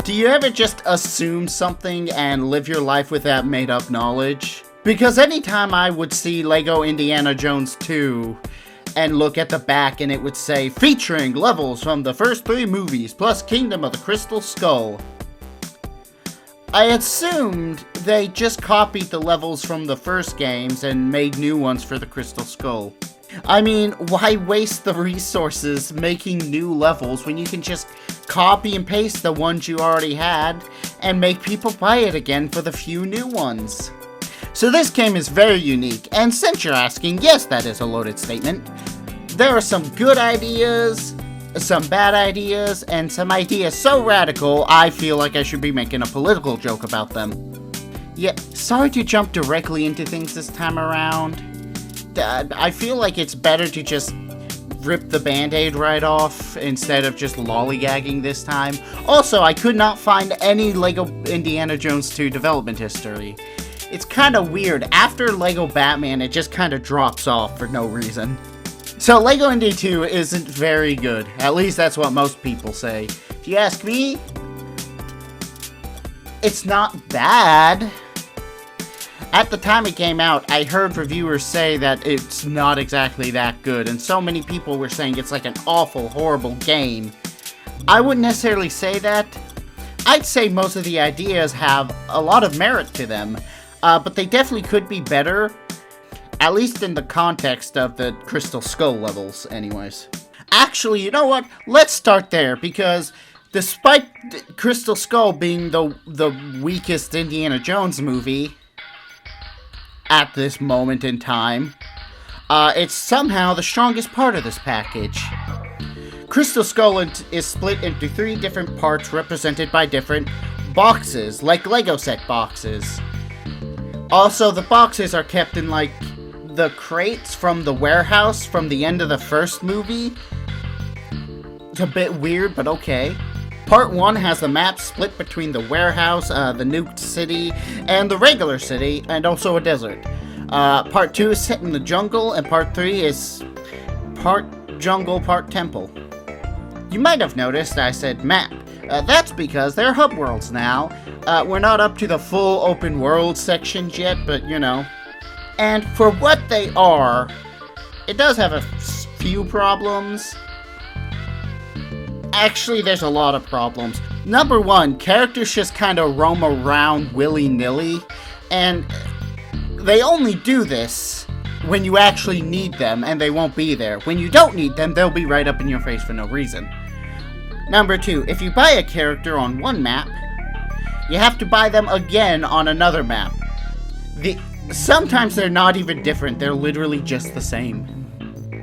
Do you ever just assume something and live your life with that made-up knowledge? Because anytime I would see Lego Indiana Jones 2 and look at the back and it would say, featuring levels from the first 3 movies plus Kingdom of the Crystal Skull, I assumed they just copied the levels from the first games and made new ones for the Crystal Skull. I mean, why waste the resources making new levels when you can just copy and paste the ones you already had and make people buy it again for the few new ones? So this game is very unique, and since you're asking, yes, that is a loaded statement. There are some good ideas, some bad ideas, and some ideas so radical I feel like I should be making a political joke about them. Yeah, sorry to jump directly into things this time around. I feel like it's better to just rip the band-aid right off instead of just lollygagging this time. Also, I could not find any Lego Indiana Jones 2 development history. It's kind of weird. After Lego Batman, it just kind of drops off for no reason. So Lego Indy 2 isn't very good. At least that's what most people say. If you ask me, it's not bad. At the time it came out, I heard reviewers say that it's not exactly that good, and so many people were saying it's like an awful, horrible game. I wouldn't necessarily say that. I'd say most of the ideas have a lot of merit to them, but they definitely could be better, at least in the context of the Crystal Skull levels, anyways. Actually, you know what? Let's start there, because despite Crystal Skull being the weakest Indiana Jones movie at this moment in time, it's somehow the strongest part of this package. Crystal Skull is split into 3 different parts represented by different boxes, like Lego set boxes. Also, the boxes are kept in, like, the crates from the warehouse from the end of the first movie. It's a bit weird, but okay. Part 1 has the map split between the warehouse, the nuked city, and the regular city, and also a desert. Part 2 is set in the jungle, and Part 3 is part jungle, part temple. You might have noticed I said map. That's because they're hub worlds now. We're not up to the full open world sections yet, but you know. And for what they are, it does have a few problems. Actually, there's a lot of problems. Number 1, characters just kind of roam around willy-nilly, and they only do this when you actually need them, and they won't be there. When you don't need them, they'll be right up in your face for no reason. Number 2, if you buy a character on one map, you have to buy them again on another map. Sometimes they're not even different, they're literally just the same.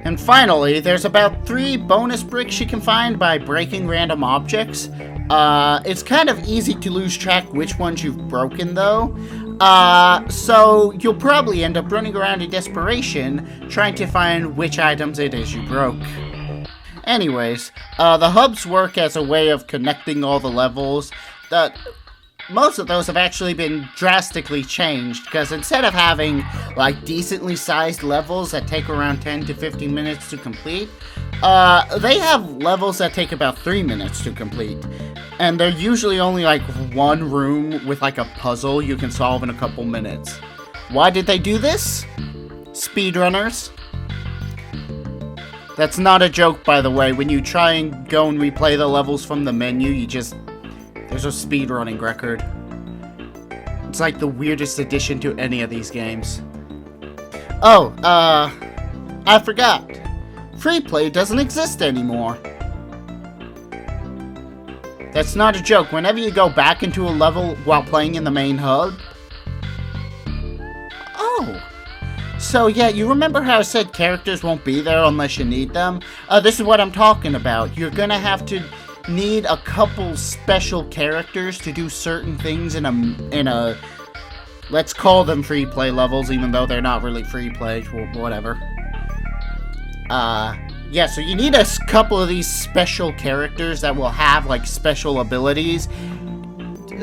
And finally, there's about 3 bonus bricks you can find by breaking random objects. It's kind of easy to lose track which ones you've broken, though. So you'll probably end up running around in desperation, trying to find which items it is you broke. Anyways, the hubs work as a way of connecting all the levels. Most of those have actually been drastically changed, because instead of having, like, decently sized levels that take around 10 to 15 minutes to complete, they have levels that take about 3 minutes to complete. And they're usually only, like, one room with, like, a puzzle you can solve in a couple minutes. Why did they do this? Speedrunners. That's not a joke, by the way. When you try and go and replay the levels from the menu, there's a speedrunning record. It's like the weirdest addition to any of these games. Oh, I forgot. Free play doesn't exist anymore. That's not a joke. Whenever you go back into a level while playing in the main hub... Oh. So yeah, you remember how I said characters won't be there unless you need them? This is what I'm talking about. You're gonna have to need a couple special characters to do certain things in a let's call them free play levels, even though they're not really free play, whatever. Yeah, so you need a couple of these special characters that will have, like, special abilities.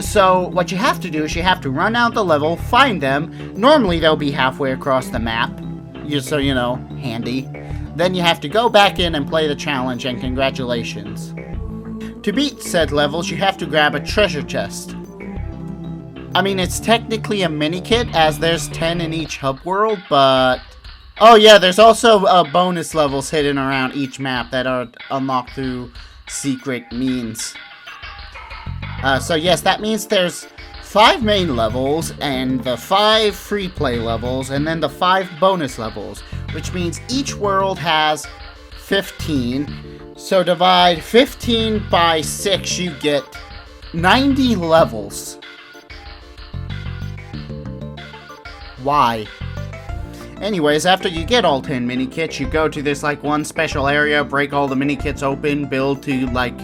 So what you have to do is you have to run out the level, find them. Normally they'll be halfway across the map, so you know, handy. Then you have to go back in and play the challenge, and congratulations. To beat said levels, you have to grab a treasure chest. I mean, it's technically a mini-kit, as there's 10 in each hub world, but... Oh yeah, there's also bonus levels hidden around each map that are unlocked through secret means. So yes, that means there's 5 main levels, and the 5 free play levels, and then the 5 bonus levels, which means each world has 15. So divide 15 by 6, you get 90 levels. Why? Anyways, after you get all 10 mini kits, you go to this like one special area, break all the mini kits open, build to like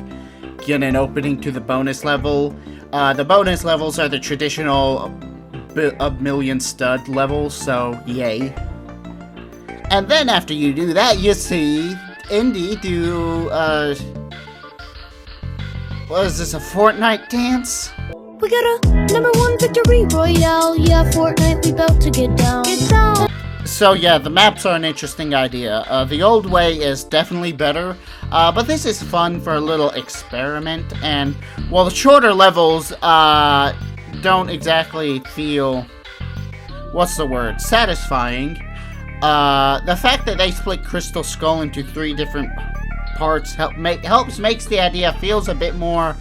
get an opening to the bonus level. The bonus levels are the traditional a million stud levels, so yay. And then after you do that, you see Indy do, what is this, a Fortnite dance? We got a #1 victory royale, yeah, Fortnite, we about to get down. So yeah, the maps are an interesting idea. The old way is definitely better, but this is fun for a little experiment, and while the shorter levels don't exactly feel, what's the word, satisfying, the fact that they split Crystal Skull into 3 different parts makes the idea feels a bit more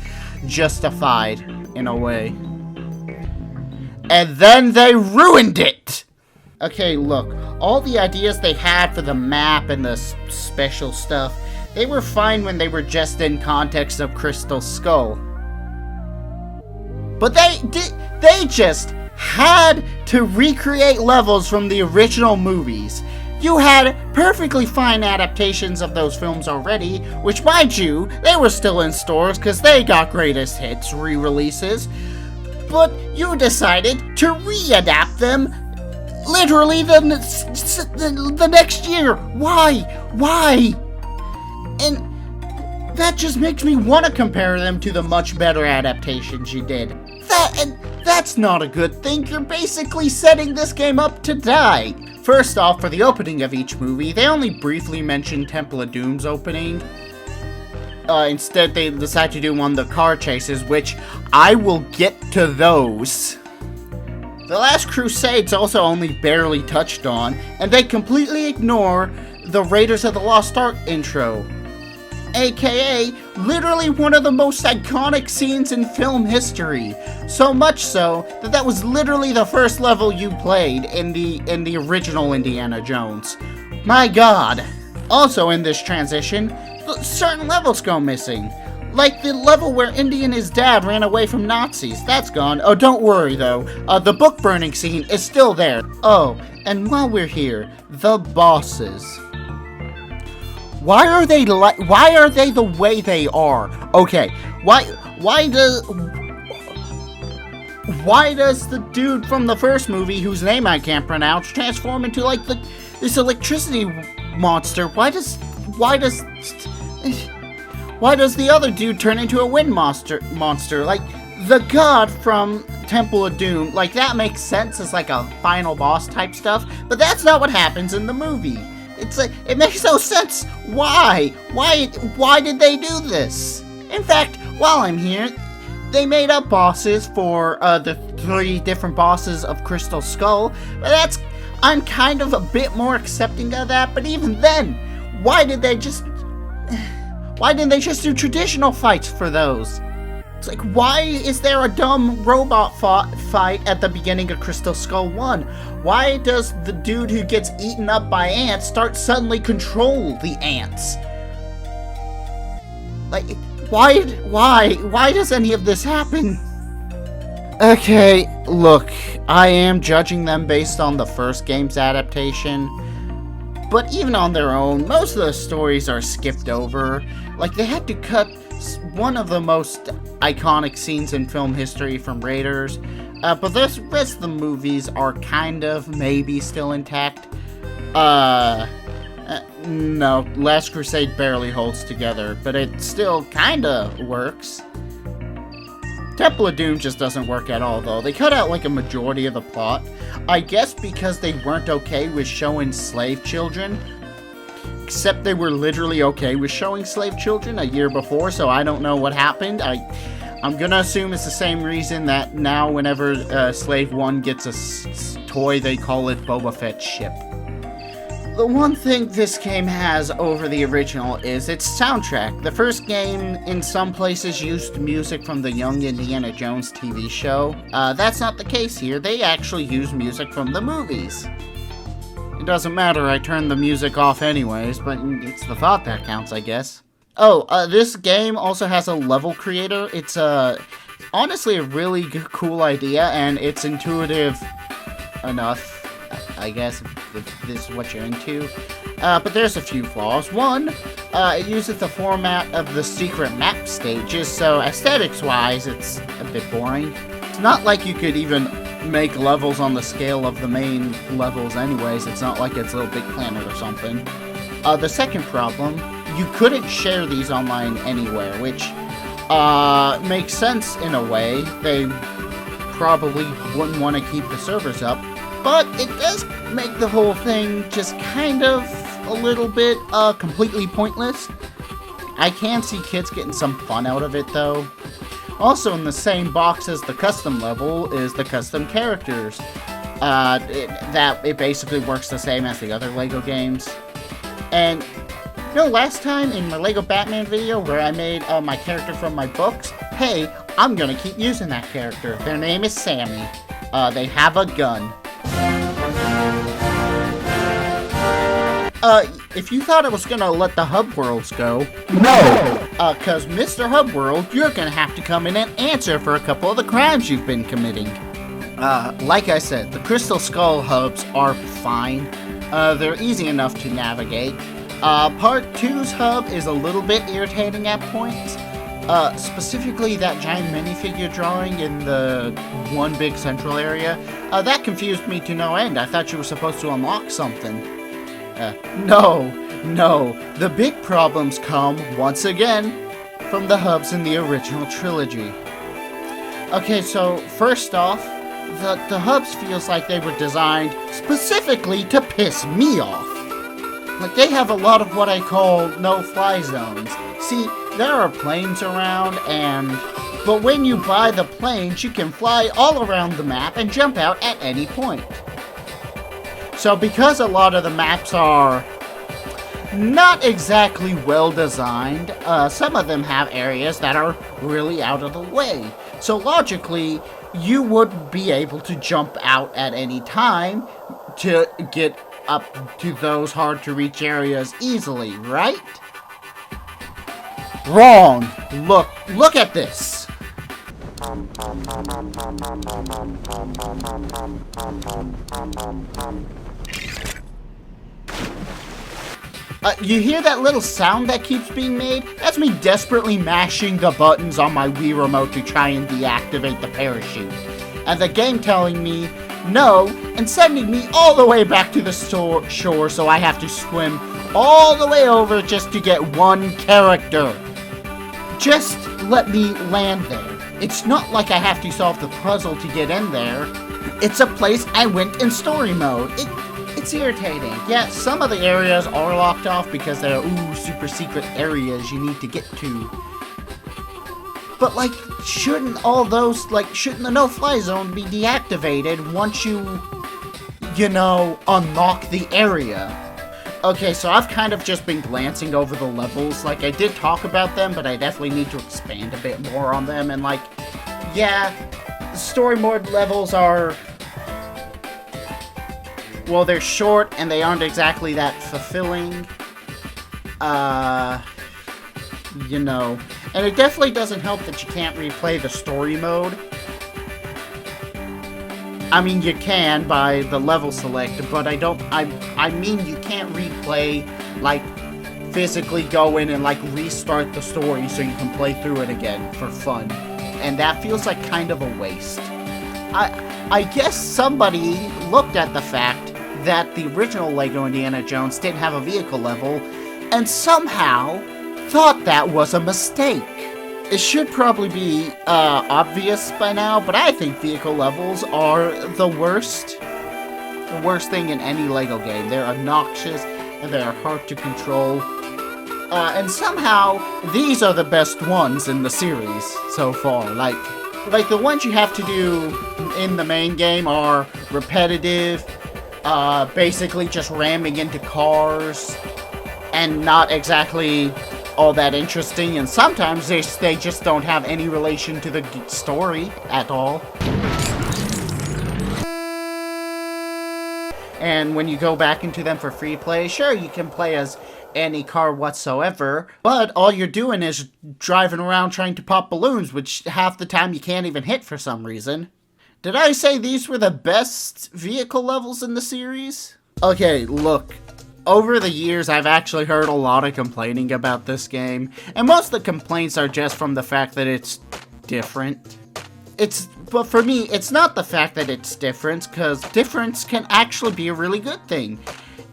justified in a way. And then they ruined it! Okay, look, all the ideas they had for the map and the special stuff, they were fine when they were just in context of Crystal Skull. But they just had to recreate levels from the original movies. You had perfectly fine adaptations of those films already, which, mind you, they were still in stores because they got greatest hits re-releases. But you decided to re-adapt them literally the next year. Why? Why? And that just makes me want to compare them to the much better adaptations you did. That's not a good thing. You're basically setting this game up to die. First off, for the opening of each movie, they only briefly mention Temple of Doom's opening. Instead, they decide to do one of the car chases, which I will get to those. The Last Crusade's also only barely touched on, and they completely ignore the Raiders of the Lost Ark intro. AKA, literally one of the most iconic scenes in film history. So much so, that was literally the first level you played in the original Indiana Jones. My god. Also in this transition, certain levels go missing. Like the level where Indy and his dad ran away from Nazis. That's gone. Oh, don't worry though. The book burning scene is still there. Oh, and while we're here, the bosses. Why are they the way they are? Okay, why does the dude from the first movie, whose name I can't pronounce, transform into like this electricity monster? Why does the other dude turn into a wind monster? Like the god from Temple of Doom, like that makes sense as like a final boss type stuff, but that's not what happens in the movie. It's like, it makes no sense. Why? Why did they do this? In fact, while I'm here, they made up bosses for the 3 different bosses of Crystal Skull, but I'm kind of a bit more accepting of that, but even then, why didn't they just do traditional fights for those? It's like, why is there a dumb robot fight at the beginning of Crystal Skull 1? Why does the dude who gets eaten up by ants start suddenly control the ants? Like, why does any of this happen? Okay, look, I am judging them based on the first game's adaptation, but even on their own, most of the stories are skipped over. Like, they had to cut one of the most iconic scenes in film history from Raiders, but the rest of the movies are kind of maybe still intact. No, Last Crusade barely holds together, but it still kinda works. Temple of Doom just doesn't work at all, though. They cut out like a majority of the plot, I guess because they weren't okay with showing slave children. except they were literally okay with showing slave children a year before, so I don't know what happened. I'm gonna assume it's the same reason that now whenever Slave 1 gets a toy, they call it Boba Fett's ship. The one thing this game has over the original is its soundtrack. The first game, in some places, used music from the Young Indiana Jones TV show. That's not the case here. They actually use music from the movies. It doesn't matter, I turned the music off anyways, but it's the thought that counts, I guess. Oh, this game also has a level creator. It's honestly a really cool idea, and it's intuitive enough, I guess, if this is what you're into. But there's a few flaws. One, it uses the format of the secret map stages, so aesthetics-wise, it's a bit boring. It's not like you could even make levels on the scale of the main levels anyways. It's not like it's a little Big Planet or something. The second problem, you couldn't share these online anywhere, which makes sense in a way. They probably wouldn't want to keep the servers up, but it does make the whole thing just kind of a little bit completely pointless. I can see kids getting some fun out of it though. Also in the same box as the custom level is the custom characters. It basically works the same as the other Lego games. And you know, last time in my Lego Batman video where I made my character from my books, hey, I'm gonna keep using that character. Their name is Sammy. They have a gun. If you thought I was gonna let the Hub Worlds go, no! Cause Mr. Hub World, you're gonna have to come in and answer for a couple of the crimes you've been committing. Like I said, the Crystal Skull hubs are fine. They're easy enough to navigate. Part 2's hub is a little bit irritating at points. Specifically that giant minifigure drawing in the one big central area. That confused me to no end. I thought you were supposed to unlock something. No. The big problems come, once again, from the hubs in the original trilogy. Okay, so first off, the hubs feels like they were designed specifically to piss me off. Like, they have a lot of what I call no-fly zones. See, there are planes around, but when you buy the planes, you can fly all around the map and jump out at any point. So because a lot of the maps are not exactly well designed, some of them have areas that are really out of the way. So logically, you would be able to jump out at any time to get up to those hard to reach areas easily, right? Wrong. Look at this. You hear that little sound that keeps being made? That's me desperately mashing the buttons on my Wii remote to try and deactivate the parachute. And the game telling me no, and sending me all the way back to the shore, so I have to swim all the way over just to get one character. Just let me land there. It's not like I have to solve the puzzle to get in there. It's a place I went in story mode. It's irritating. Yeah, some of the areas are locked off because they're, super secret areas you need to get to. But, shouldn't the no-fly zone be deactivated once you unlock the area? Okay, so I've kind of just been glancing over the levels. I did talk about them, but I definitely need to expand a bit more on them. And, yeah, the story mode levels are... well, they're short, and they aren't exactly that fulfilling. And it definitely doesn't help that you can't replay the story mode. I mean, you can by the level select, but I mean you can't replay, physically go in and, restart the story so you can play through it again for fun. And that feels like kind of a waste. I guess somebody looked at the fact that the original Lego Indiana Jones didn't have a vehicle level, and somehow thought that was a mistake. It should probably be obvious by now, but I think vehicle levels are the worst thing in any Lego game. They're obnoxious, and they are hard to control. And somehow, these are the best ones in the series so far. Like the ones you have to do in the main game are repetitive, basically just ramming into cars, and not exactly all that interesting, and sometimes they just don't have any relation to the story at all. And when you go back into them for free play, sure, you can play as any car whatsoever, but all you're doing is driving around trying to pop balloons, which half the time you can't even hit for some reason. Did I say these were the best vehicle levels in the series? Okay, look. Over the years, I've actually heard a lot of complaining about this game, and most of the complaints are just from the fact that it's different. But for me, it's not the fact that it's different, because difference can actually be a really good thing.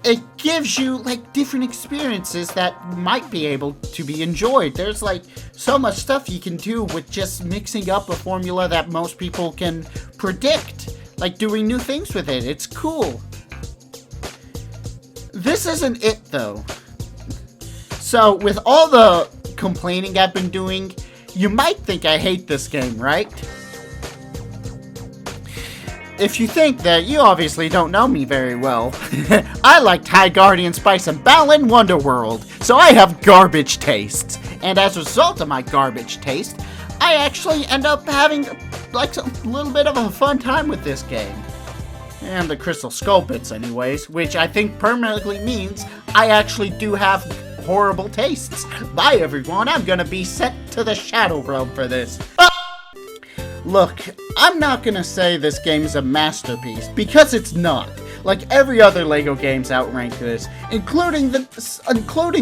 It gives you, like, different experiences that might be able to be enjoyed. There's, like, so much stuff you can do with just mixing up a formula that most people can predict. Like, doing new things with it. It's cool. This isn't it, though. So, with all the complaining I've been doing, you might think I hate this game, right? If you think that, you obviously don't know me very well. I liked High Guardian Spice and Balan Wonderworld, so I have garbage tastes. And as a result of my garbage taste, I actually end up having, like, a little bit of a fun time with this game. And the Crystal Skull bits anyways, which I think permanently means I actually do have horrible tastes. Bye everyone, I'm gonna be sent to the Shadow Realm for this. Look, I'm not gonna say this game is a masterpiece, because it's not. Like every other Lego games outrank this, including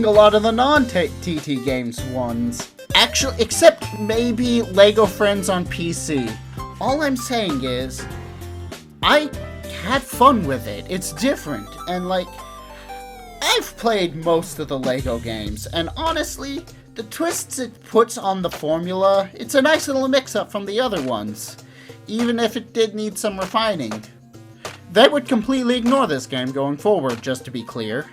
a lot of the non-TT games ones. Actually, except maybe Lego Friends on PC. All I'm saying is, I had fun with it. It's different, and like, I've played most of the Lego games, and honestly, the twists it puts on the formula, it's a nice little mix-up from the other ones, even if it did need some refining. They would completely ignore this game going forward, just to be clear.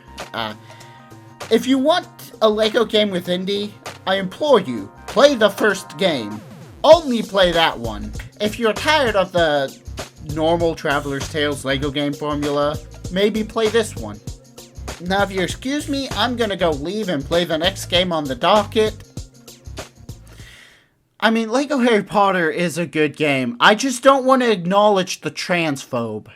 If you want a Lego game with Indy, I implore you, play the first game. Only play that one. If you're tired of the normal Traveler's Tales Lego game formula, maybe play this one. Now if you excuse me, I'm gonna go leave and play the next game on the docket. I mean, Lego Harry Potter is a good game. I just don't want to acknowledge the transphobe.